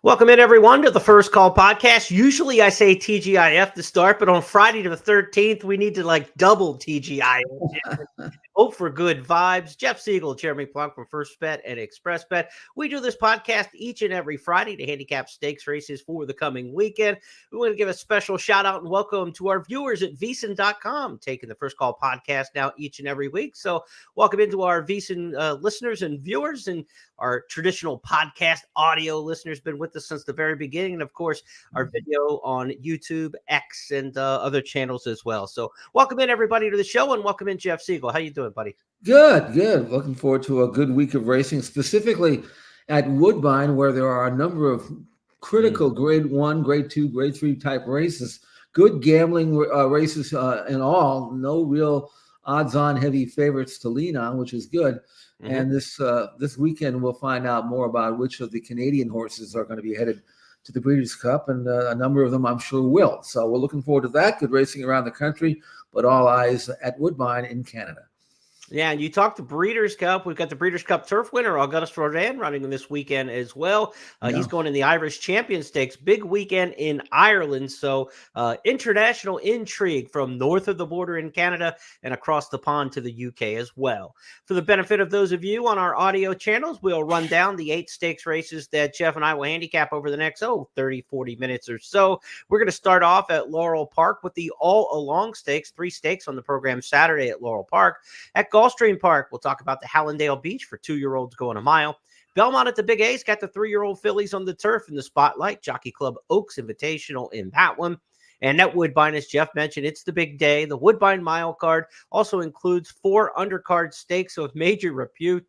Welcome in, everyone, to the First Call Podcast. Usually I say TGIF to start, but on Friday the 13th, we need to double TGIF. Hope for good vibes. Jeff Siegel, Jeremy Plonk from First Bet and Express Bet. We do this podcast each and every Friday to handicap stakes races for the coming weekend. We want to give a special shout out and welcome to our viewers at VSiN.com, taking the First Call Podcast now each and every week. So welcome into our VSiN listeners and viewers, and our traditional podcast audio listeners been with us since the very beginning. And of course, our video on YouTube, X, and other channels as well. So welcome in, everybody, to the show, and welcome in, Jeff Siegel. How you doing, buddy? Good. Looking forward to a good week of racing, specifically at Woodbine, where there are a number of critical grade 1, grade 2, grade 3 type races. Good gambling races in all. No real odds-on heavy favorites to lean on, which is good. And this weekend, we'll find out more about which of the Canadian horses are going to be headed to the Breeders' Cup, and a number of them, I'm sure, will. So we're looking forward to that. Good racing around the country, but all eyes at Woodbine in Canada. Yeah, and you talked to Breeders' Cup. We've got the Breeders' Cup turf winner, Augustus Rodin, running this weekend as well. He's going in the Irish Champion Stakes. Big weekend in Ireland. So international intrigue from north of the border in Canada and across the pond to the UK as well. For the benefit of those of you on our audio channels, we'll run down the 8 stakes races that Jeff and I will handicap over the next 30, 40 minutes or so. We're going to start off at Laurel Park with the all-along stakes. 3 stakes on the program Saturday at Laurel Park. At Gulfstream Park, we'll talk about the Hallandale Beach for 2-year-olds going a mile. Belmont at the Big A's got the 3-year-old fillies on the turf in the spotlight. Jockey Club Oaks Invitational in that one. And at Woodbine, as Jeff mentioned, it's the big day. The Woodbine Mile card also includes 4 undercard stakes of major repute,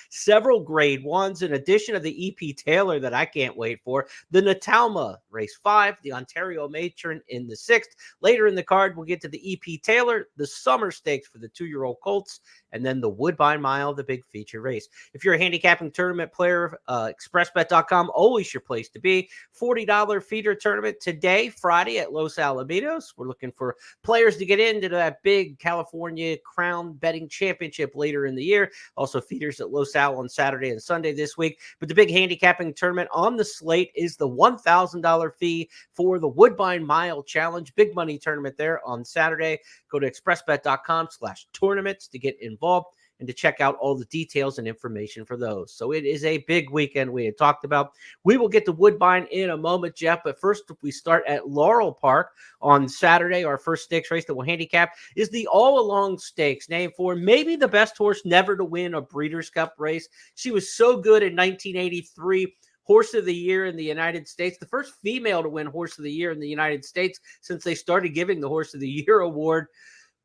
several grade 1s, in addition to the E.P. Taylor that I can't wait for, the Natalma Race 5, the Ontario Matron in the 6th. Later in the card, we'll get to the E.P. Taylor, the Summer Stakes for the 2-year-old colts, and then the Woodbine Mile, the big feature race. If you're a handicapping tournament player, expressbet.com, always your place to be. $40 feeder tournament today, Friday at Los Alamitos. We're looking for players to get into that big California Crown Betting Championship later in the year. Also feeders at Los Al on Saturday and Sunday this week. But the big handicapping tournament on the slate is the $1,000 fee for the Woodbine Mile Challenge. Big money tournament there on Saturday. Go to expressbet.com/tournaments to get involved and to check out all the details and information for those. So it is a big weekend we had talked about. We will get to Woodbine in a moment, Jeff, but first we start at Laurel Park on Saturday. Our first stakes race that we'll handicap is the all-along stakes, named for maybe the best horse never to win a Breeders' Cup race. She was so good in 1983. Horse of the Year in the United States, the first female to win Horse of the Year in the United States since they started giving the Horse of the Year award.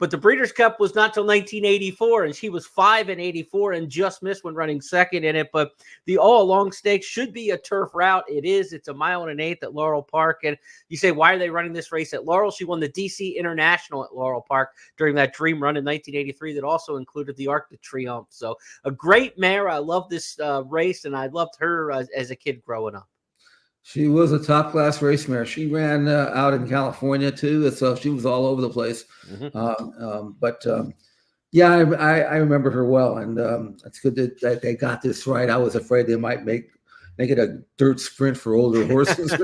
But the Breeders' Cup was not till 1984, and she was 5 in 84 and just missed when running second in it. But the all-along stakes should be a turf route. It is. It's 1 1/8 at Laurel Park. And you say, why are they running this race at Laurel? She won the DC International at Laurel Park during that dream run in 1983 that also included the Arc de Triomphe. So a great mare. I love this race, and I loved her as a kid growing up. She was a top-class race mare. She ran out in California, too, so she was all over the place. I remember her well, and it's good that they got this right. I was afraid they might make it a dirt sprint for older horses.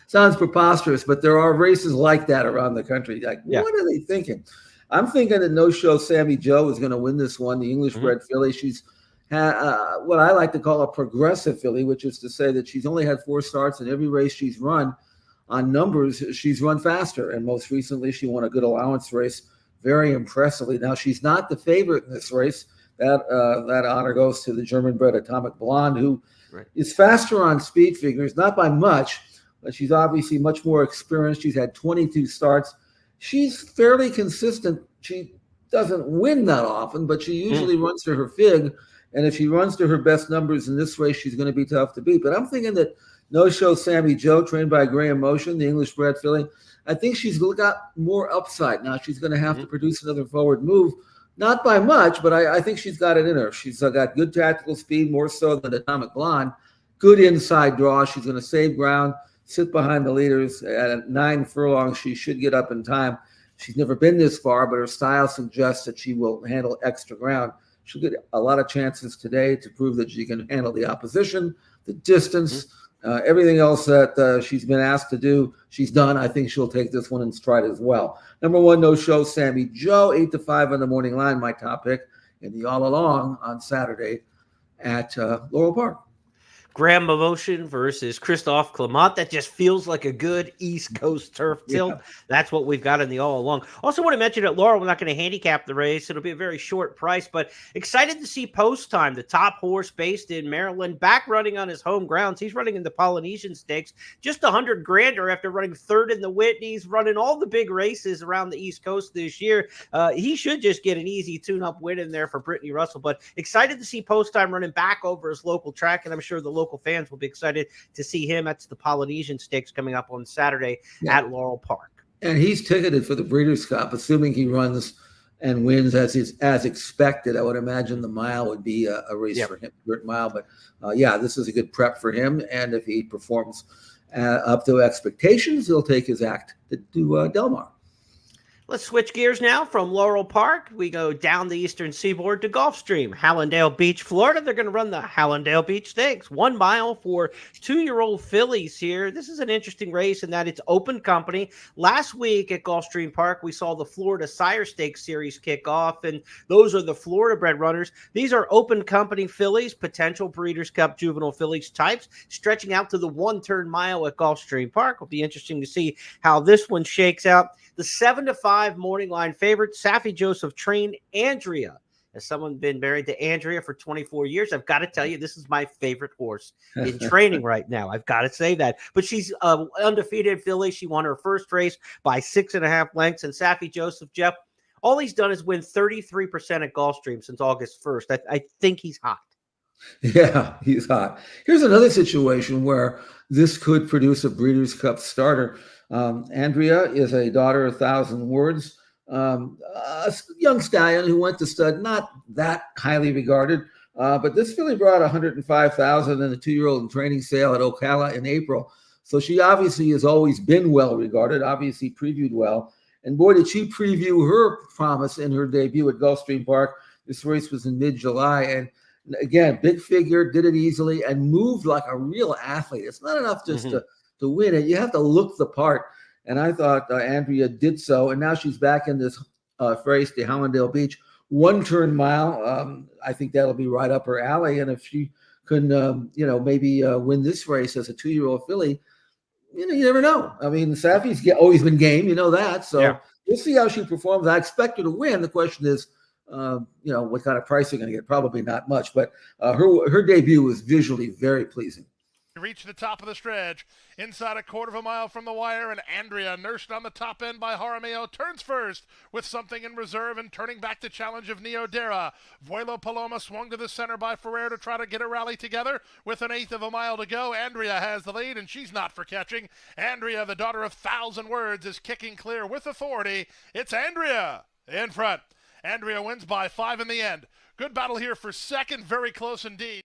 Sounds preposterous, but there are races like that around the country. What are they thinking? I'm thinking that No-Show Sammy Joe is going to win this one, the English-bred filly. She's what I like to call a progressive filly, which is to say that she's only had 4 starts, and every race she's run on numbers, she's run faster. And most recently, she won a good allowance race very impressively. Now, she's not the favorite in this race. That honor goes to the German-bred Atomic Blonde, who is faster on speed figures, not by much, but she's obviously much more experienced. She's had 22 starts. She's fairly consistent. She doesn't win that often, but she usually runs to her fig. And if she runs to her best numbers in this race, she's going to be tough to beat. But I'm thinking that No-Show Sammy Joe, trained by Graham Motion, the English-bred filly, I think she's got more upside. Now she's going to have to produce another forward move. Not by much, but I think she's got it in her. She's got good tactical speed, more so than Atomic Blonde. Good inside draw. She's going to save ground, sit behind the leaders. At 9 furlongs, she should get up in time. She's never been this far, but her style suggests that she will handle extra ground. She'll get a lot of chances today to prove that she can handle the opposition, the distance, everything else that she's been asked to do, she's done. I think she'll take this one in stride as well. Number 1, no show, Sammy Joe, 8-5 on the morning line, my top pick in the All Along on Saturday at Laurel Park. Graham Motion versus Christophe Clement. That just feels like a good East Coast turf tilt. Yeah. That's what we've got in the All Along. Also want to mention at Laurel, we're not going to handicap the race. It'll be a very short price, but excited to see Post Time, the top horse based in Maryland, back running on his home grounds. He's running in the Polynesian Stakes, just $100,000 after running third in the Whitney's, running all the big races around the East Coast this year. He should just get an easy tune-up win in there for Brittany Russell, but excited to see Post Time running back over his local track, and I'm sure the local fans will be excited to see him. That's the Polynesian Stakes coming up on Saturday at Laurel Park. And he's ticketed for the Breeders' Cup, assuming he runs and wins as expected. I would imagine the mile would be a race for him, mile. But this is a good prep for him. And if he performs up to expectations, he'll take his act to Del Mar. Let's switch gears now from Laurel Park. We go down the eastern seaboard to Gulfstream, Hallandale Beach, Florida. They're going to run the Hallandale Beach Stakes. 1 mile for 2-year-old fillies here. This is an interesting race in that it's open company. Last week at Gulfstream Park, we saw the Florida Sire Stakes series kick off, and those are the Florida-bred runners. These are open company fillies, potential Breeders' Cup juvenile fillies types, stretching out to the 1-turn mile at Gulfstream Park. It'll be interesting to see how this one shakes out. The 7-5 morning line favorite, Saffie Joseph, trained Andrea. As someone been married to Andrea for 24 years, I've got to tell you, this is my favorite horse in training right now. I've got to say that. But she's undefeated filly. She won her first race by 6.5 lengths. And Saffie Joseph, Jeff, all he's done is win 33% at Gulfstream since August 1st. I think he's hot. Yeah, he's hot. Here's another situation where this could produce a Breeders' Cup starter. Andrea is a daughter of 1,000 words, a young stallion who went to stud, not that highly regarded, but this filly brought 105,000 in a 2-year-old in training sale at Ocala in April. So she obviously has always been well regarded, obviously previewed well. And boy, did she preview her promise in her debut at Gulfstream Park. This race was in mid-July, and again, big figure, did it easily, and moved like a real athlete. It's not enough just to win it. You have to look the part. And I thought Andrea did so. And now she's back in this race, the Hallandale Beach, 1-turn mile. I think that'll be right up her alley. And if she can, maybe win this race as a 2-year-old filly, you never know. I mean, Saffie's always been game. You know that. So we'll see how she performs. I expect her to win. The question is, what kind of price you're going to get? Probably not much. But her debut was visually very pleasing. Reach the top of the stretch, inside a 1/4 mile from the wire, and Andrea, nursed on the top end by Jaramillo, turns first with something in reserve and turning back the challenge of Neodera. Vuelo Paloma swung to the center by Ferrer to try to get a rally together with an 1/8 mile to go. Andrea has the lead, and she's not for catching. Andrea, the daughter of 1,000 words, is kicking clear with authority. It's Andrea in front. Andrea wins by 5 in the end. Good battle here for second, very close indeed.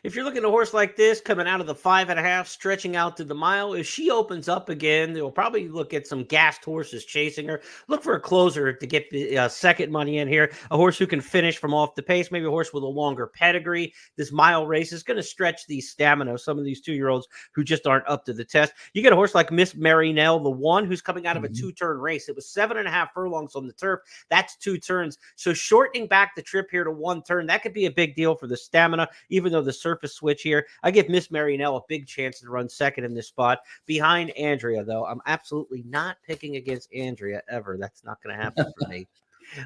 If you're looking at a horse like this coming out of the 5.5, stretching out to the mile, if she opens up again, they'll probably look at some gassed horses chasing her. Look for a closer to get the second money in here. A horse who can finish from off the pace, maybe a horse with a longer pedigree. This mile race is going to stretch the stamina of some of these 2-year-olds who just aren't up to the test. You get a horse like Miss Marinelle, the one who's coming out of a 2-turn race. It was 7.5 furlongs on the turf. That's 2 turns. So shortening back the trip here to 1 turn, that could be a big deal for the stamina, even though the surface switch here. I give Miss Marinelle a big chance to run second in this spot behind Andrea, though. I'm absolutely not picking against Andrea ever. That's not going to happen for me.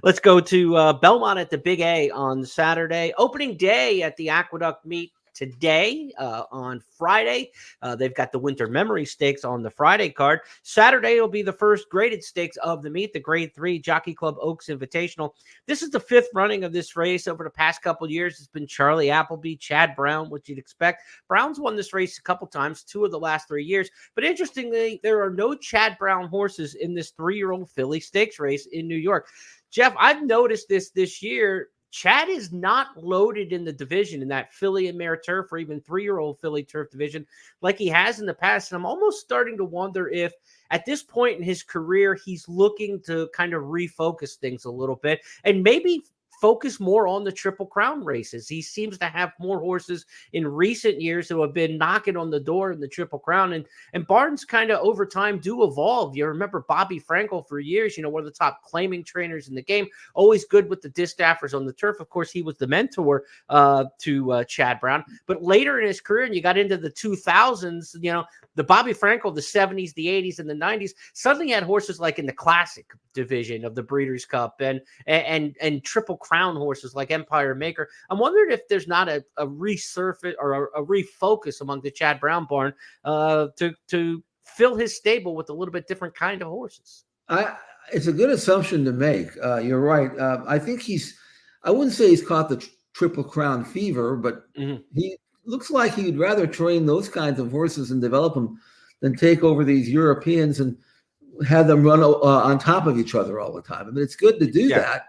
Let's go to Belmont at the Big A on Saturday. Opening day at the Aqueduct meet today on Friday. They've got the Winter Memory Stakes on the Friday card. Saturday will be the first graded stakes of the meet, the Grade 3 Jockey Club Oaks Invitational. This is the 5th running of this race. Over the past couple of years, it's been Charlie Appleby, Chad Brown, what you'd expect. Brown's won this race a couple times, 2 of the last 3 years. But interestingly, there are no Chad Brown horses in this 3-year-old filly stakes race in New York. Jeff, I've noticed this year. Chad is not loaded in the division, in that filly and mare turf or even 3-year-old filly turf division like he has in the past. And I'm almost starting to wonder if at this point in his career, he's looking to kind of refocus things a little bit and maybe focus more on the Triple Crown races. He seems to have more horses in recent years who have been knocking on the door in the Triple Crown. And barns kind of over time do evolve. You remember Bobby Frankel for years, one of the top claiming trainers in the game, always good with the distaffers on the turf. Of course, he was the mentor to Chad Brown. But later in his career, and you got into the 2000s, the Bobby Frankel, the 70s, the 80s, and the 90s, suddenly had horses like in the classic division of the Breeders' Cup and Triple Crown horses like Empire Maker. I'm wondering if there's not a resurface or a refocus among the Chad Brown barn to fill his stable with a little bit different kind of horses. It's a good assumption to make. You're right. I think I wouldn't say he's caught the Triple Crown fever, but he looks like he'd rather train those kinds of horses and develop them than take over these Europeans and have them run on top of each other all the time. I mean, it's good to do that,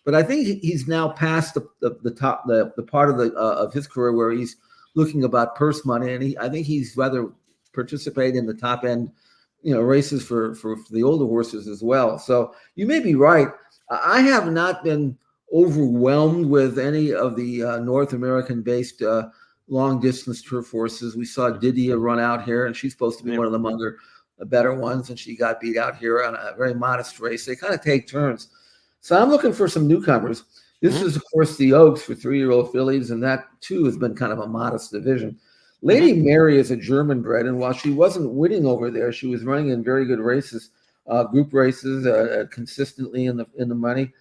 but I think he's now past the part of his career where he's looking about purse money, and I think he's rather participate in the top end, races for the older horses as well. So you may be right. I have not been overwhelmed with any of the North American based long distance turf horses. We saw Didia run out here, and she's supposed to be one of the better ones, and she got beat out here on a very modest race. They kind of take turns. So I'm looking for some newcomers. This is, of course, the Oaks for 3-year-old fillies, and that too has been kind of a modest division. Lady Mary is a German bred, and while she wasn't winning over there, she was running in very good races, group races, consistently in the money.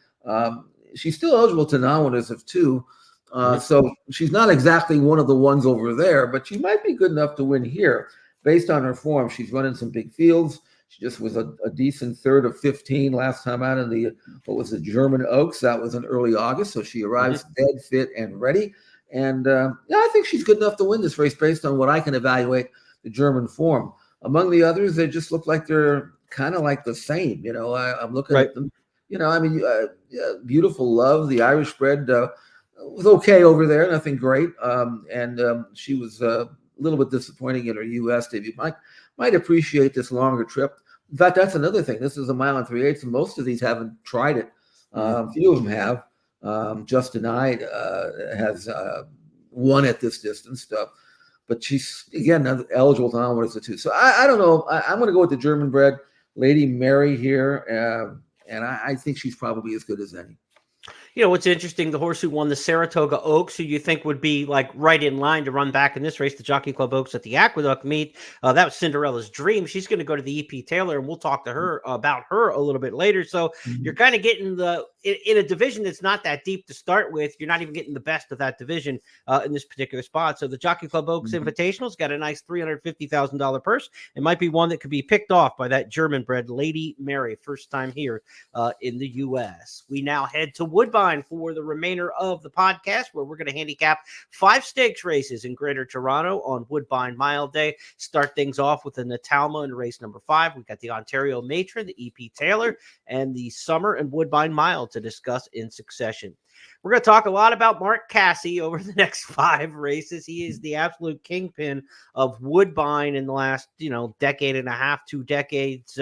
She's still eligible to non-winners of 2. So she's not exactly one of the ones over there, but she might be good enough to win here based on her form. She's running some big fields. She just was a decent third of 15 last time out in the German Oaks. That was in early August. So she arrives dead fit and ready. And I think she's good enough to win this race based on what I can evaluate the German form. Among the others, they just look like they're kind of like the same. I'm looking at them. Beautiful Love, the Irish bred, was okay over there, nothing great. She was a little bit disappointing in her U.S. debut. Might appreciate this longer trip. In fact, that's another thing. This is a 1 3/8, and most of these haven't tried it. A few of them have. Justin Ide has won at this distance, but she's again eligible to non-winners of 2. So I don't know. I'm going to go with the German bred Lady Mary here, and I think she's probably as good as any. What's interesting, the horse who won the Saratoga Oaks, who you think would be like right in line to run back in this race, the Jockey Club Oaks at the Aqueduct meet, that was Cinderella's Dream. She's going to go to the EP Taylor, and we'll talk to her about her a little bit later. So you're kind of getting in a division that's not that deep to start with. You're not even getting the best of that division in this particular spot. So the Jockey Club Oaks Invitational's got a nice $350,000 purse. It might be one that could be picked off by that German-bred Lady Mary, first time here in the U.S. We now head to Woodbine for the remainder of the podcast, where we're going to handicap 5 stakes races in Greater Toronto on Woodbine Mile Day. Start things off with the Natalma in race number 5. We've got the Ontario Matron, the EP Taylor, and the Summer and Woodbine Mile to discuss in succession. We're going to talk a lot about Mark Casse over the next 5 races. He is the absolute kingpin of Woodbine in the last, decade and a half, 2 decades,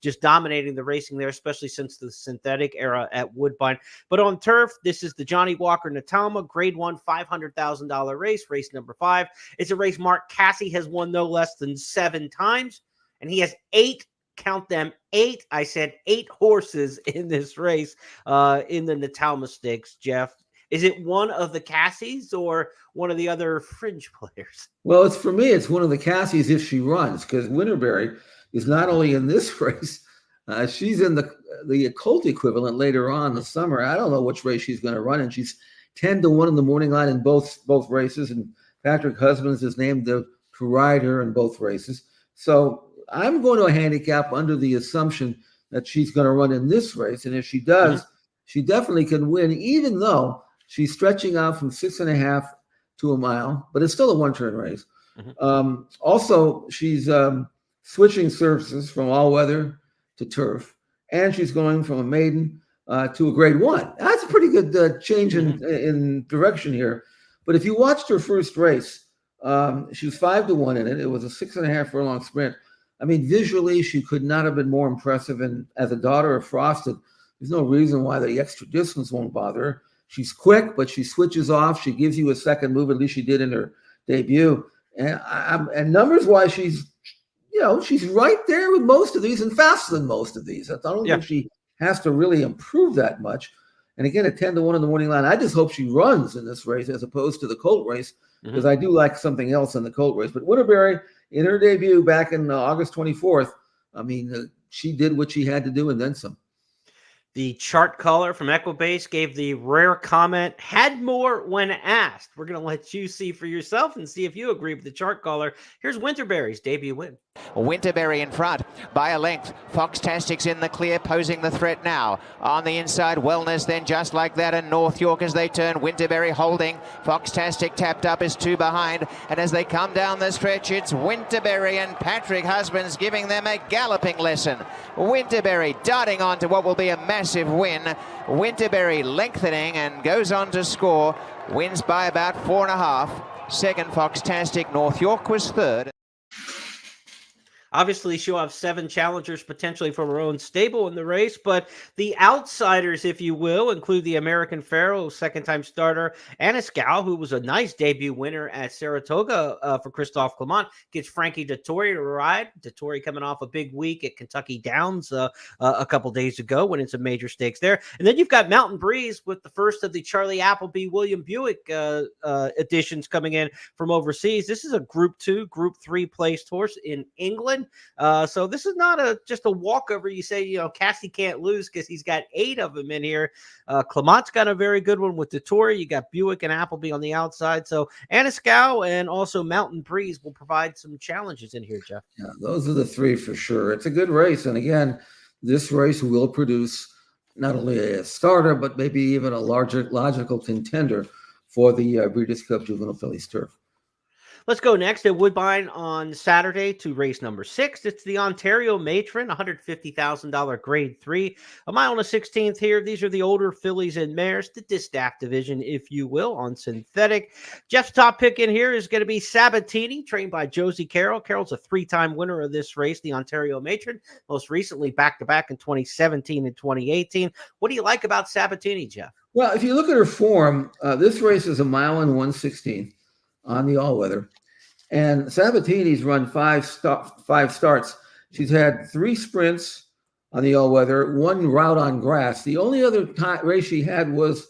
just dominating the racing there, especially since the synthetic era at Woodbine. But on turf, this is the Johnny Walker Natalma Grade 1 $500,000 race number 5. It's a race Mark Casse has won no less than 7 times, and he has 8. Count them 8. I said 8 horses in this race in the Natalma Stakes. Jeff, is it one of the Casses or one of the other fringe players? Well, for me, it's one of the Casses if she runs, because Winterberry is not only in this race, she's in the Colt equivalent later on in the summer. I don't know which race she's going to run, and she's 10-1 in the morning line in both races, and Patrick Husbands is named to ride her in both races. So I'm going to handicap under the assumption that she's going to run in this race. And if she does, she definitely can win, even though she's stretching out from 6.5 to a mile, but it's still a 1-turn race. Also, she's switching surfaces from all weather to turf, and she's going from a maiden to a Grade 1. That's a pretty good change in direction here. But if you watched her first race, she was 5-1 in it. It was a 6.5 furlong sprint. I mean, visually, she could not have been more impressive. And as a daughter of Frosted, There's no reason why the extra distance won't bother her. She's quick, but she switches off. She gives you a second move, at least she did in her debut. And numbers-wise, she's right there with most of these and faster than most of these. I don't think she has to really improve that much. And again, at 10-1 in the morning line, I just hope she runs in this race as opposed to the colt race, because I do like something else in the colt race. But Winterberry, in her debut back in August 24th, she did what she had to do and then some. The chart caller from Equibase gave the rare comment, had more when asked. We're going to let you see for yourself and see if you agree with the chart caller. Here's Winterberry's debut win. Winterberry in front by a length. Foxtastic's in the clear, posing the threat now. On the inside, Wellness then just like that, and North York as they turn. Winterberry holding. Foxtastic tapped up is 2 behind. And as they come down the stretch, it's Winterberry and Patrick Husbands giving them a galloping lesson. Winterberry darting on to what will be a massive win. Winterberry lengthening and goes on to score. Wins by about 4.5. Second, Foxtastic. North York was third. Obviously, she'll have 7 challengers potentially from her own stable in the race, but the outsiders, if you will, include the American Pharaoh, second-time starter, Aniskau, who was a nice debut winner at Saratoga for Christophe Clement, gets Frankie Dettori to ride. Dettori coming off a big week at Kentucky Downs a couple days ago, winning some major stakes there. And then you've got Mountain Breeze with the first of the Charlie Appleby, William Buick additions coming in from overseas. This is a Group 2, Group 3 placed horse in England. So this is not just a walkover. You say, Cassie can't lose because he's got 8 of them in here. Clement's got a very good one with Dettori. You got Buick and Appleby on the outside. So Aniskau and also Mountain Breeze will provide some challenges in here, Jeff. Yeah, those are the 3 for sure. It's a good race. And again, this race will produce not only a starter, but maybe even a larger logical contender for the Breeders' Cup Juvenile Fillies Turf. Let's go next at Woodbine on Saturday to race number 6. It's the Ontario Matron, $150,000 grade 3. A mile and a 16th here. These are the older fillies and mares, the distaff division, if you will, on synthetic. Jeff's top pick in here is going to be Sabatini, trained by Josie Carroll. Carroll's a 3-time winner of this race, the Ontario Matron, most recently back-to-back in 2017 and 2018. What do you like about Sabatini, Jeff? Well, if you look at her form, this race is a mile and 1/16 on the all-weather. And Sabatini's run 5 starts. She's had 3 sprints on the all-weather, 1 route on grass. The only other race she had was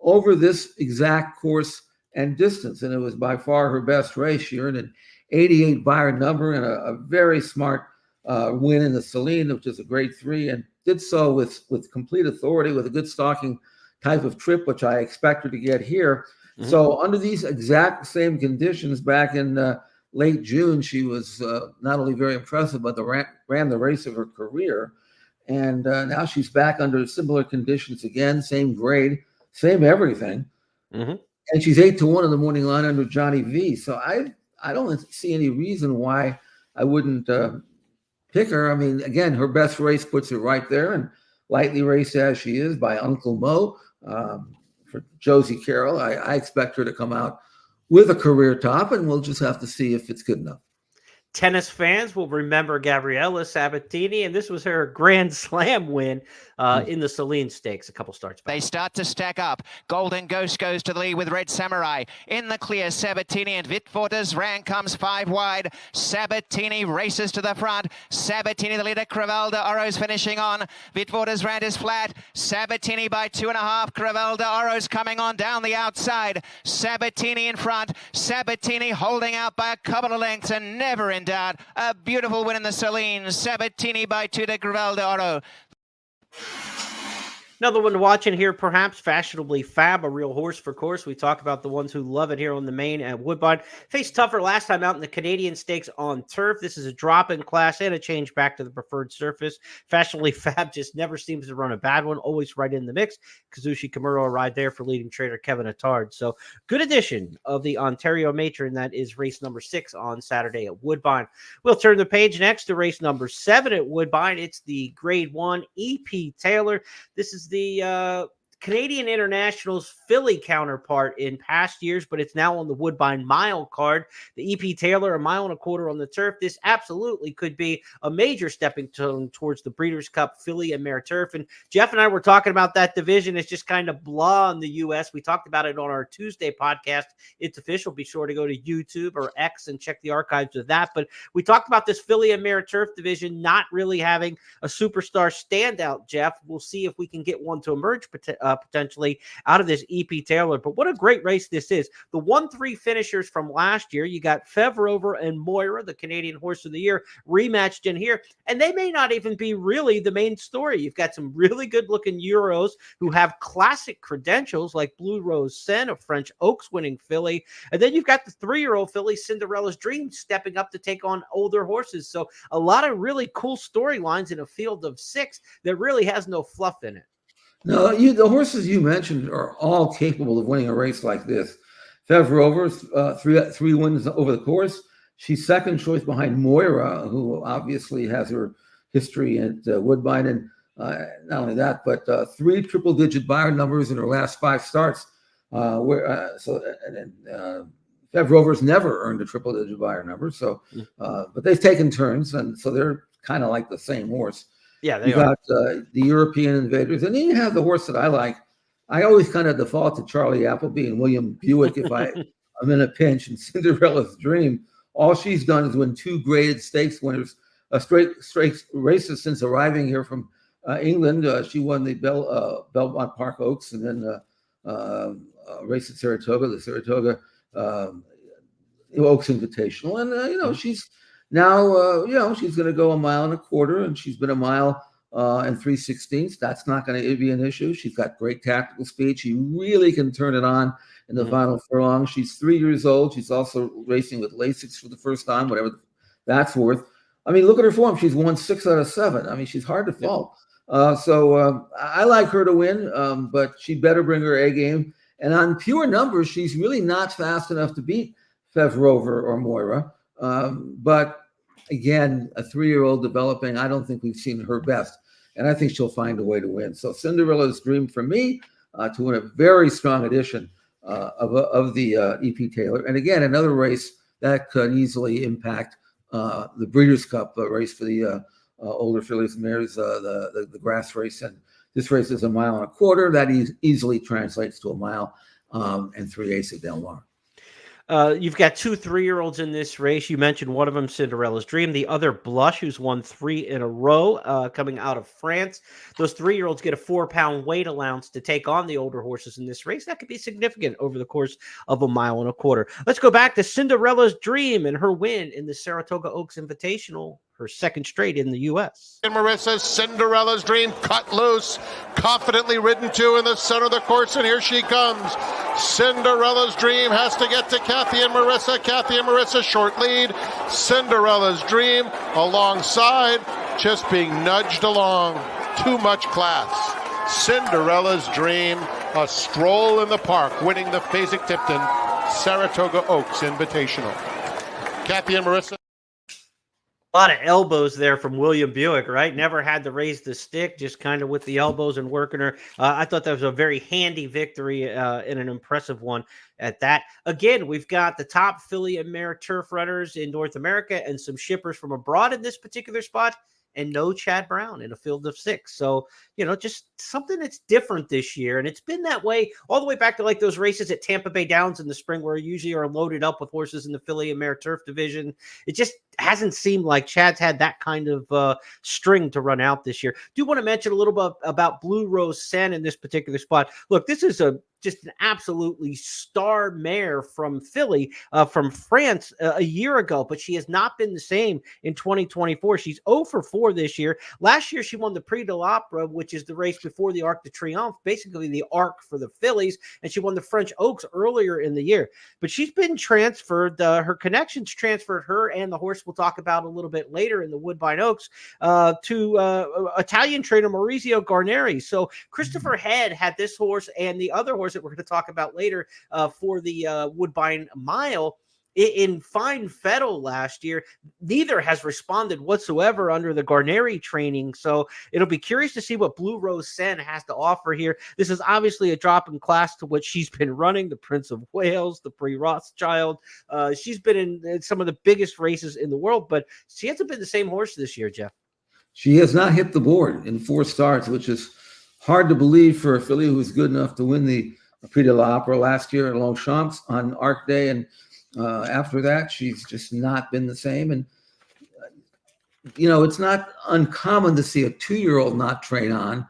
over this exact course and distance, and it was by far her best race. She earned an 88 Beyer number and a very smart win in the Celine, which is a grade 3, and did so with complete authority, with a good stalking type of trip, which I expect her to get here. Mm-hmm. So under these exact same conditions back in late June, she was not only very impressive, but ran the race of her career. And now she's back under similar conditions again, same grade, same everything. Mm-hmm. And she's 8-1 in the morning line under Johnny V. So I don't see any reason why I wouldn't pick her. I mean, again, her best race puts her right there, and lightly raced as she is by Uncle Mo. For Josie Carroll, I expect her to come out with a career top, and we'll just have to see if it's good enough. Tennis fans will remember Gabriella Sabatini, and this was her Grand Slam win in the Celine Stakes a couple starts back. They start to stack up. Golden Ghost goes to the lead with Red Samurai. In the clear, Sabatini and Vitforder's rank comes 5 wide. Sabatini races to the front. Sabatini, the leader. Crevel de Oro's finishing on. Vitforder's rand is flat. Sabatini by 2.5. Crevel de Oro's coming on down the outside. Sabatini in front. Sabatini holding out by a couple of lengths and never in doubt. A beautiful win in the Celine. Sabatini by 2 to Crevel de Oro. Another one to watch in here, perhaps Fashionably Fab, a real horse for course. We talk about the ones who love it here on the main at Woodbine. Faced tougher last time out in the Canadian Stakes on turf. This is a drop-in class and a change back to the preferred surface. Fashionably Fab just never seems to run a bad one, always right in the mix. Kazushi Kimura ride there for leading trader Kevin Attard. So good addition of the Ontario Matron. That is race number 6 on Saturday at Woodbine. We'll turn the page next to race number 7 at Woodbine. It's the grade 1 EP Taylor. This is the Canadian International's filly counterpart in past years, but it's now on the Woodbine Mile card. The EP Taylor, 1.25 miles on the turf. This absolutely could be a major stepping stone towards the Breeders' Cup filly and mare turf. And Jeff and I were talking about that division. It's just kind of blah in the U.S. We talked about it on our Tuesday podcast. It's official. Be sure to go to YouTube or X and check the archives of that. But we talked about this filly and mare turf division not really having a superstar standout, Jeff. We'll see if we can get one to emerge potentially out of this EP Taylor. But what a great race this is. The 1-3 finishers from last year, you got Fev Rover and Moira, the Canadian Horse of the Year, rematched in here. And they may not even be really the main story. You've got some really good-looking Euros who have classic credentials like Blue Rose Sen, a French Oaks winning filly. And then you've got the 3-year-old filly, Cinderella's Dream, stepping up to take on older horses. So a lot of really cool storylines in a field of 6 that really has no fluff in it. No, the horses you mentioned are all capable of winning a race like this. Fev Rover, three wins over the course. She's second choice behind Moira, who obviously has her history at Woodbine. And not only that, but 3 triple-digit buyer numbers in her last 5 starts. Fev Rover's never earned a triple-digit buyer number. So, but they've taken turns, and so they're kind of like the same horse. Yeah, you got the European Invaders, and then you have the horse that I like. I always kind of default to Charlie Appleby and William Buick if I'm in a pinch. And Cinderella's Dream, all she's done is win 2 graded stakes winners, straight races since arriving here from England. She won the Belmont Park Oaks, and then race at Saratoga, the Saratoga Oaks Invitational, and she's. Now, she's going to go 1.25 miles, and she's been 1 mile and 3/16. That's not going to be an issue. She's got great tactical speed. She really can turn it on in the final furlong. She's 3 years old. She's also racing with Lasix for the first time, whatever that's worth. I mean, look at her form. She's won 6 out of 7. I mean, she's hard to fault. So I like her to win, but she better bring her A game. And on pure numbers, she's really not fast enough to beat Fev Rover or Moira. But again, a 3-year-old developing, I don't think we've seen her best, and I think she'll find a way to win. So Cinderella's Dream for me to win a very strong edition of the EP Taylor. And again, another race that could easily impact the Breeders' Cup race for the older fillies and mares, the grass race. And this race is 1.25 miles. That easily translates to 1 mile and 3/8 at Del Mar. You've got 2 3-year-olds in this race. You mentioned one of them, Cinderella's Dream. The other, Blush, who's won 3 in a row, coming out of France. Those 3-year-olds get a 4-pound weight allowance to take on the older horses in this race. That could be significant over the course of 1.25 miles. Let's go back to Cinderella's Dream and her win in the Saratoga Oaks Invitational, her second straight in the U.S. And Marissa's Cinderella's Dream cut loose, confidently ridden to in the center of the course, and here she comes. Cinderella's Dream has to get to Kathy and Marissa. Kathy and Marissa short lead. Cinderella's Dream alongside, just being nudged along. Too much class. Cinderella's Dream, a stroll in the park, winning the Fasig-Tipton Saratoga Oaks Invitational. Kathy and Marissa. A lot of elbows there from William Buick, right? Never had to raise the stick, just kind of with the elbows and working her. I thought that was a very handy victory and an impressive one at that. Again, we've got the top filly and mare turf runners in North America and some shippers from abroad in this particular spot, and no Chad Brown in a field of 6. So, just something that's different this year. And it's been that way all the way back to like those races at Tampa Bay Downs in the spring where usually are loaded up with horses in the filly and mare turf division. It just hasn't seemed like Chad's had that kind of string to run out this year. Do want to mention a little bit about Blue Rose Sen in this particular spot. Look, this is just an absolutely star mare from Philly, from France a year ago, but she has not been the same in 2024. She's 0 for 4 this year. Last year, she won the Prix de l'Opera, which is the race before the Arc de Triomphe, basically the Arc for the fillies, and she won the French Oaks earlier in the year. But she's been transferred. Her connections transferred her and the horse we'll talk about a little bit later in the Woodbine Oaks to Italian trainer Maurizio Garneri. So Christopher Head had this horse and the other horse that we're going to talk about later for the Woodbine Mile. in Fine Fettle last year, neither has responded whatsoever under the Garneri training. So it'll be curious to see what Blue Rose Sen has to offer here. This is obviously a drop in class to what she's been running, the Prince of Wales, the Pre Rothschild. She's been in some of the biggest races in the world, but she hasn't been the same horse this year, Jeff. She has not hit the board in 4 starts, which is hard to believe for a filly who was good enough to win the Prix de l'Opera last year at Longchamps on Arc Day. And after that, she's just not been the same. And, it's not uncommon to see a 2-year-old not train on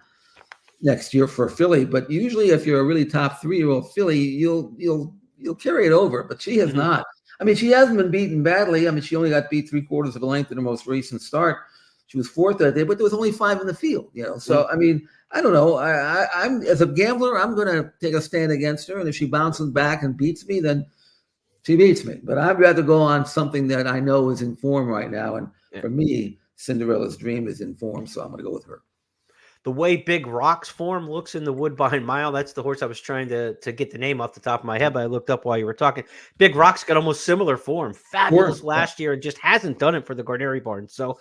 next year for a filly. But usually if you're a really top 3-year-old filly, you'll carry it over. But she has not. I mean, she hasn't been beaten badly. I mean, she only got beat 3/4 of a length in her most recent start. She was 4th that day, but there was only 5 in the field, So, I mean, I don't know. I'm as a gambler, I'm going to take a stand against her. And if she bounces back and beats me, then she beats me. But I'd rather go on something that I know is in form right now. And for me, Cinderella's Dream is in form, so I'm going to go with her. The way Big Rock's form looks in the Woodbine Mile, that's the horse I was trying to get the name off the top of my head, but I looked up while you were talking. Big Rock's got almost similar form. Fabulous last year and just hasn't done it for the Garneri barn. So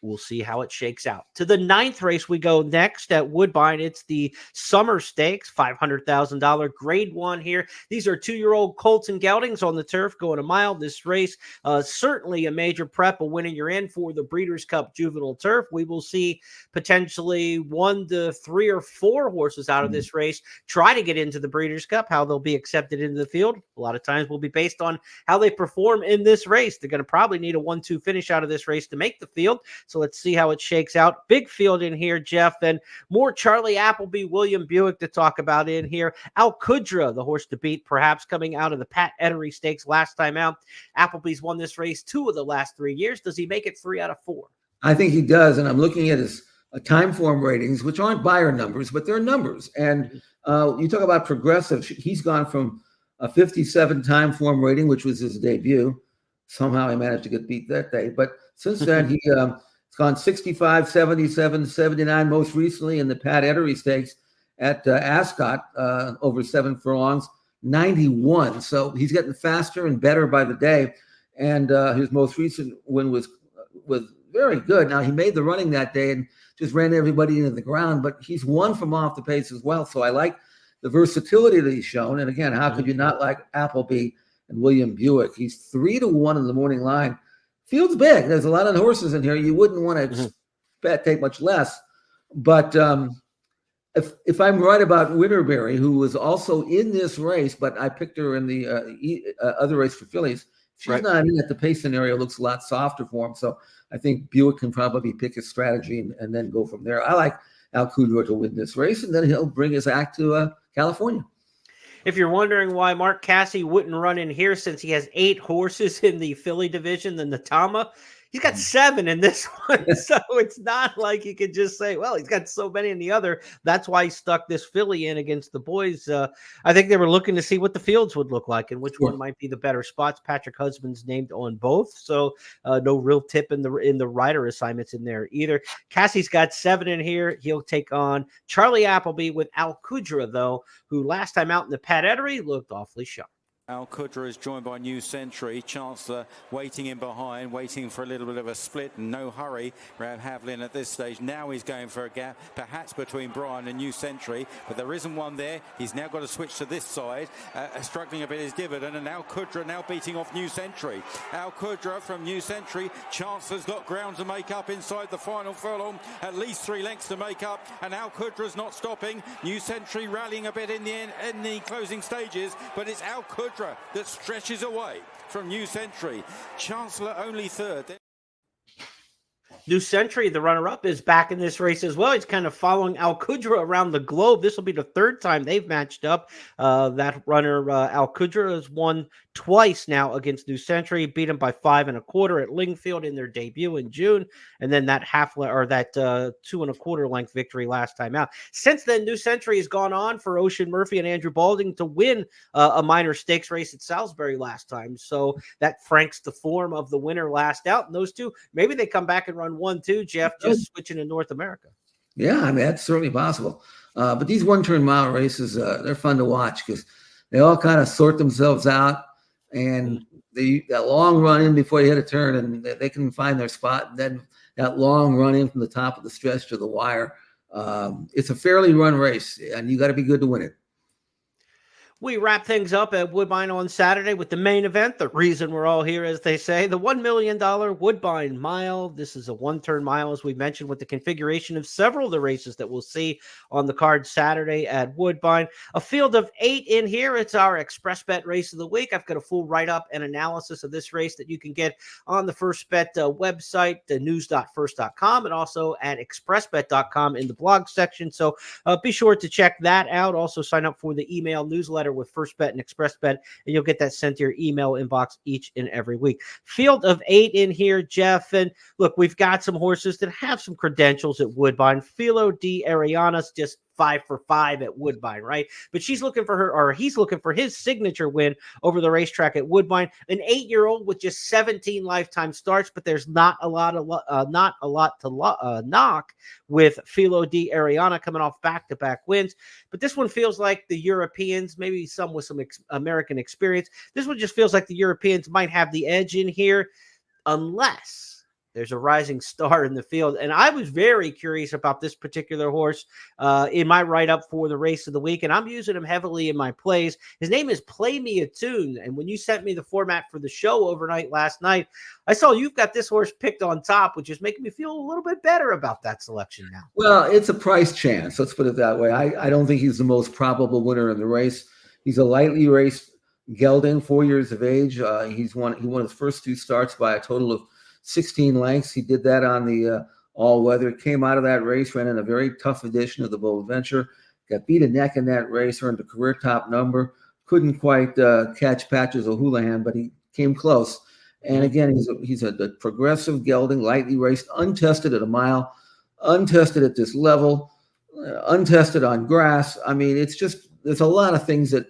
we'll see how it shakes out. To the 9th race we go next at Woodbine. It's the Summer Stakes, $500,000 grade 1 here. These are 2-year-old colts and geldings on the turf going a mile. This race, certainly a major prep, a winner you're in for the Breeders' Cup Juvenile Turf. We will see potentially 1 to 3 or 4 horses out of this race try to get into the Breeders' Cup. How they'll be accepted into the field a lot of times will be based on how they perform in this race. They're going to probably need a 1-2 finish out of this race to make the field. So let's see how it shakes out. Big field in here, Jeff, and more Charlie Appleby, William Buick to talk about in here. Alcudra, the horse to beat, perhaps coming out of the Pat Ettery Stakes last time out. Appleby's won this race 2 of the last 3 years. Does he make it 3 out of 4? I think he does, and I'm looking at his time form ratings, which aren't buyer numbers, but they're numbers. And you talk about progressive. He's gone from a 57 time form rating, which was his debut. Somehow he managed to get beat that day. But since then, he's gone 65, 77, 79, most recently in the Pat Ettery Stakes at Ascot, over 7 furlongs, 91. So he's getting faster and better by the day. And his most recent win was very good. Now, he made the running that day and just ran everybody into the ground, but he's won from off the pace as well. So I like the versatility that he's shown. And again, how could you not like Appleby and William Buick? He's 3-1 in the morning line. Field's big. There's a lot of horses in here. You wouldn't want to take much less. But if I'm right about Winterberry, who was also in this race, but I picked her in the other race for fillies, she's not in at the pace scenario, looks a lot softer for him. So I think Buick can probably pick his strategy and then go from there. I like Alcudra to win this race, and then he'll bring his act to California. If you're wondering why Mark Casse wouldn't run in here since he has 8 horses in the filly division, the Natalma, he's got 7 in this one. So it's not like you could just say, well, he's got so many in the other. That's why he stuck this filly in against the boys. I think they were looking to see what the fields would look like and which one might be the better spots. Patrick Husband's named on both. So no real tip in the rider assignments in there either. Cassie's got 7 in here. He'll take on Charlie Appleby with Alcudra, though, who last time out in the Pat Ettery looked awfully sharp. Alcudra is joined by New Century. Chancellor waiting in behind, waiting for a little bit of a split and no hurry around Havlin at this stage. Now he's going for a gap, perhaps between Brian and New Century, but there isn't one there. He's now got to switch to this side. Struggling a bit is Giverton, and Alcudra now beating off New Century. Alcudra from New Century. Chancellor's got ground to make up inside the final furlong. At least 3 lengths to make up, and Alcudra's not stopping. New Century rallying a bit in the closing stages, but it's Alcudra that stretches away from New Century. Chancellor only 3rd. New Century, the runner-up, is back in this race as well. He's kind of following Alcudra around the globe. This will be the 3rd time they've matched up. That runner, Alcudra, has won twice now against New Century, beat him by 5 1/4 at Lingfield in their debut in June, and then that 2 1/4 length victory last time out. Since then, New Century has gone on for Ocean Murphy and Andrew Balding to win a minor stakes race at Salisbury last time. So that franks the form of the winner last out. And those two, maybe they come back and run 1-2, Jeff, just switching to North America. Yeah, I mean, that's certainly possible. But these one-turn mile races, they're fun to watch because they all kind of sort themselves out. and that long run in before you hit a turn, and they can find their spot. And then that long run in from the top of the stretch to the wire. It's a fairly run race, and you got to be good to win it. We wrap things up at Woodbine on Saturday with the main event, the reason we're all here, as they say, the $1 million Woodbine Mile. This is a one-turn mile, as we mentioned, with the configuration of several of the races that we'll see on the card Saturday at Woodbine. A field of 8 in here. It's our Express Bet race of the week. I've got a full write-up and analysis of this race that you can get on the First Bet website, news.first.com, and also at expressbet.com in the blog section. So be sure to check that out. Also sign up for the email newsletter with First Bet and Express Bet, and you'll get that sent to your email inbox each and every week. Field of 8 in here, Jeff. And look, we've got some horses that have some credentials at Woodbine. Filo di Ariana's just 5 for 5 at Woodbine, right? But she's looking for he's looking for his signature win over the racetrack at Woodbine. An 8-year-old with just 17 lifetime starts, but there's not a lot to knock with Filo di Ariana coming off back-to-back wins. But this one feels like the Europeans, maybe some with some American experience. This one just feels like the Europeans might have the edge in here, unless there's a rising star in the field. And I was very curious about this particular horse in my write-up for the race of the week, and I'm using him heavily in my plays. His name is Play Me a Tune, and when you sent me the format for the show overnight last night, I saw you've got this horse picked on top, which is making me feel a little bit better about that selection now. Well, it's a price chance. Let's put it that way. I don't think he's the most probable winner in the race. He's a lightly raced gelding, 4 years of age. He won his first 2 starts by a total of 16 lengths. He did that on the all-weather. Came out of that race, ran in a very tough edition of the Bold Venture. Got beat a neck in that race, earned a career top number. Couldn't quite catch Patches O'Houlihan, but he came close. And again, he's a progressive gelding, lightly raced, untested at a mile, untested at this level, untested on grass. I mean, there's a lot of things that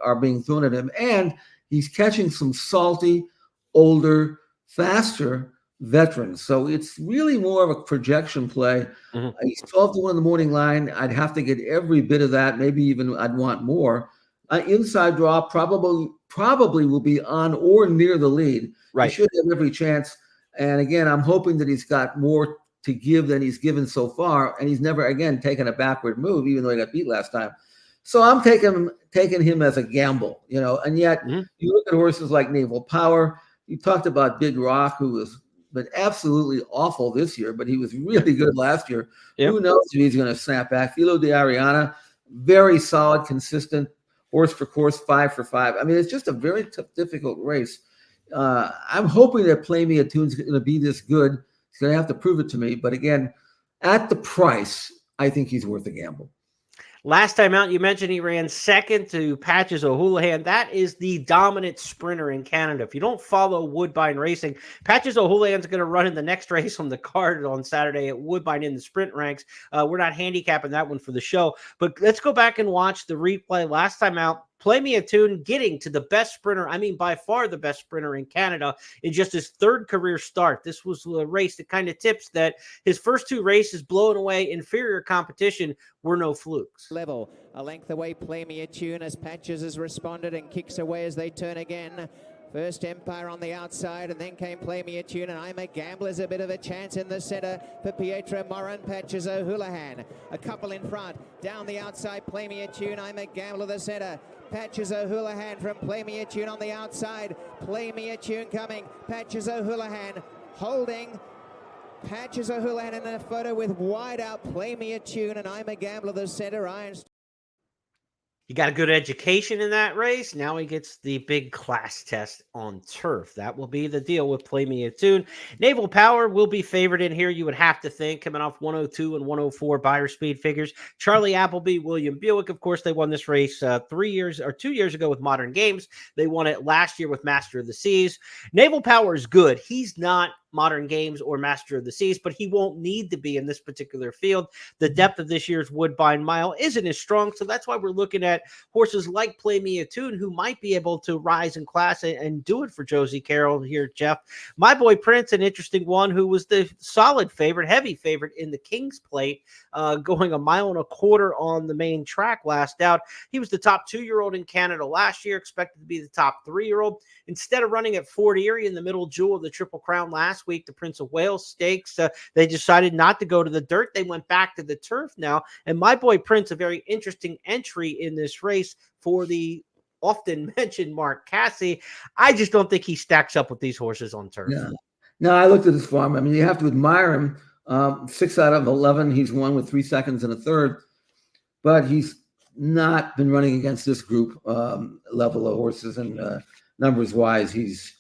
are being thrown at him. And he's catching some salty, older, faster veterans. So it's really more of a projection play. He's 12 to 1 in the morning line. I'd have to get every bit of that. Maybe even I'd want more. Inside draw probably will be on or near the lead. Right. He should have every chance. And again, I'm hoping that he's got more to give than he's given so far. And he's never, again, taken a backward move, even though he got beat last time. So I'm taking him as a gamble, and yet you look at horses like Naval Power. You talked about Big Rock, who has been absolutely awful this year, but he was really good last year. Yep. Who knows if he's going to snap back? Filo di Ariana, very solid, consistent, horse for course, 5 for 5. I mean, it's just a very tough, difficult race. I'm hoping that Play Me a Tune's going to be this good. He's going to have to prove it to me. But again, at the price, I think he's worth a gamble. Last time out, you mentioned he ran second to Patches O'Houlihan. That is the dominant sprinter in Canada. If you don't follow Woodbine racing, Patches O'Houlihan's going to run in the next race on the card on Saturday at Woodbine in the sprint ranks. We're not handicapping that one for the show, but let's go back and watch the replay. Last time out, Play Me a Tune getting to the best sprinter, by far the best sprinter in Canada in just his 3rd career start. This was a race that kind of tips that his first 2 races blowing away inferior competition were no flukes. Level, a length away, Play Me a Tune as Patches has responded and kicks away as they turn again. First Empire on the outside, and then came Play Me a Tune, and I'm a Gambler's a bit of a chance in the center for Pietro Morin, Patches O'Houlihan. A couple in front, down the outside, Play Me a Tune, I'm a Gambler the center. Patches O'Houlihan from Play Me a Tune on the outside. Play Me a Tune coming. Patches O'Houlihan holding. Patches O'Houlihan in a photo with wide out Play Me a Tune, and I'm a Gambler the center. He got a good education in that race. Now he gets the big class test on turf. That will be the deal with Play Me a Tune. Naval Power will be favored in here, you would have to think, coming off 102 and 104 buyer speed figures. Charlie Appleby, William Buick, of course, they won this race 2 years ago with Modern Games. They won it last year with Master of the Seas. Naval Power is good. He's not Modern Games or Master of the Seas, but he won't need to be in this particular field. The depth of this year's Woodbine Mile isn't as strong, so that's why we're looking at horses like Play Me a Tune, who might be able to rise in class and do it for Josie Carroll here, Jeff. My Boy Prince, an interesting one, who was the solid favorite, heavy favorite in the King's Plate, going 1.25 miles on the main track last out. He was the top 2-year-old in Canada last year, expected to be the top 3-year-old. Instead of running at Fort Erie in the middle jewel of the Triple Crown last week, the Prince of Wales Stakes, they decided not to go to the dirt. They went back to the turf now. And My Boy Prince, a very interesting entry in this race for the often mentioned Mark Casse. I just don't think he stacks up with these horses on turf. Yeah. No, I looked at his form. I mean, you have to admire him. 6 out of 11, he's won with 3 seconds and a third, but he's not been running against this group level of horses, and numbers wise, he's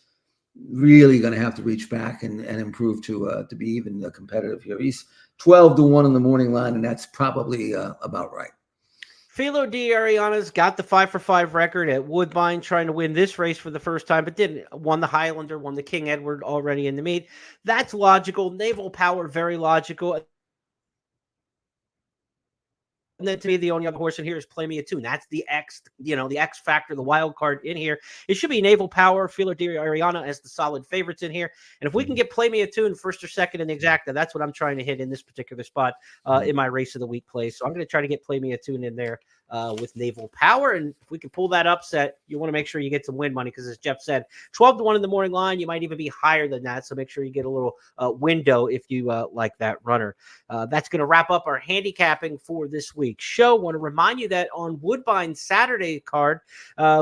really going to have to reach back and improve to be even competitive here. He's 12-1 in the morning line, and that's probably about right. Filo D'Ariana's got the 5-for-5 record at Woodbine, trying to win this race for the first time, but didn't. Won the Highlander, won the King Edward already in the meet. That's logical. Naval Power, very logical. And then to me, the only other horse in here is Play Me a Tune. That's the X, the X factor, the wild card in here. It should be Naval Power, Filo D'Ariana as the solid favorites in here. And if we can get Play Me a Tune first or second in the exacta, that's what I'm trying to hit in this particular spot in my race of the week play. So I'm going to try to get Play Me a Tune in there with Naval Power. And if we can pull that upset, you want to make sure you get some win money, because as Jeff said, 12-1 in the morning line, you might even be higher than that. So make sure you get a little window if you like that runner. That's going to wrap up our handicapping for this week's show. Want to remind you that on Woodbine Saturday card,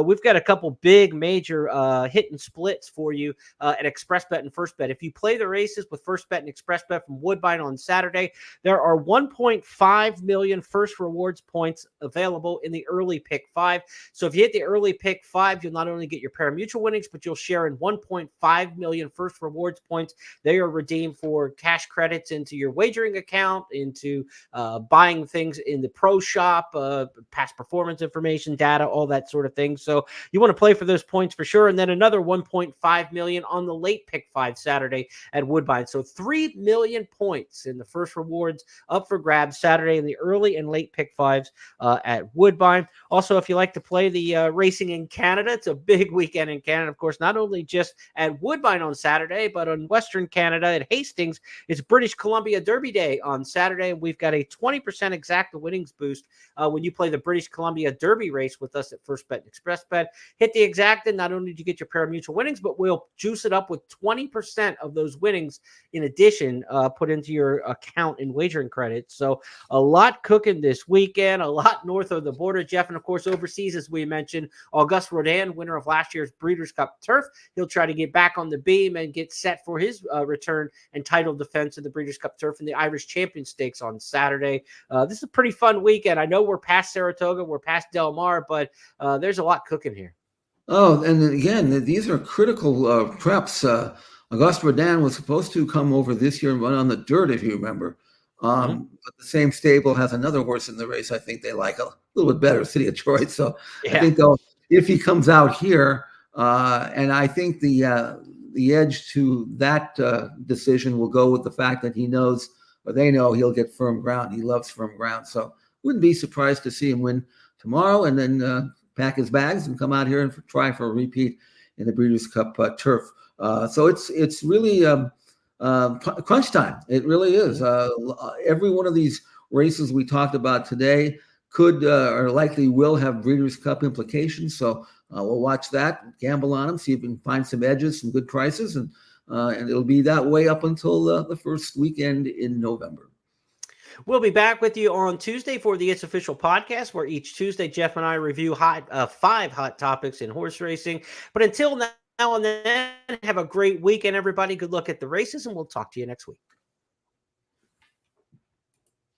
we've got a couple big major hit and splits for you at Express Bet and First Bet. If you play the races with First Bet and Express Bet from Woodbine on Saturday, there are 1.5 million first rewards points available in the early pick 5. So if you hit the early pick 5, you'll not only get your pari-mutuel winnings, but you'll share in 1.5 million first rewards points. They are redeemed for cash credits into your wagering account, into buying things in the pro shop, past performance information, data, all that sort of thing. So you want to play for those points for sure. And then another 1.5 million on the late pick 5 Saturday at Woodbine. So 3 million points in the first rewards up for grabs Saturday in the early and late pick 5s at Woodbine. Also, if you like to play the racing in Canada, it's a big weekend in Canada, of course, not only just at Woodbine on Saturday, but on Western Canada at Hastings. It's British Columbia Derby Day on Saturday, and we've got a 20% exacta winnings boost when you play the British Columbia Derby race with us at First Bet and Express Bet. Hit the exacta, not only do you get your pari-mutuel winnings, but we'll juice it up with 20% of those winnings in addition put into your account in wagering credits. So a lot cooking this weekend, a lot north of the border, Jeff, and of course overseas, as we mentioned, Auguste Rodin, winner of last year's Breeders' Cup Turf. He'll try to get back on the beam and get set for his return and title defense of the Breeders' Cup Turf in the Irish Champion Stakes on Saturday. This is a pretty fun weekend. I know we're past Saratoga, we're past Del Mar, but there's a lot cooking here. Oh, and again, these are critical preps. Auguste Rodin was supposed to come over this year and run on the dirt, if you remember. But the same stable has another horse in the race I think they like a little bit better, City of Troy. So yeah. I think if he comes out here, and I think the edge to that decision will go with the fact that he knows, or they know, he'll get firm ground. He loves firm ground. So wouldn't be surprised to see him win tomorrow and then pack his bags and come out here and try for a repeat in the Breeders' Cup Turf. So it's really crunch time. It really is. Every one of these races we talked about today could or likely will have Breeders' Cup implications. So we'll watch that, gamble on them, see if we can find some edges, some good prices, and it'll be that way up until the first weekend in November. We'll be back with you on Tuesday for the It's Official podcast, where each Tuesday Jeff and I review 5 hot topics in horse racing. But until now and then, have a great weekend, everybody. Good luck at the races, and we'll talk to you next week.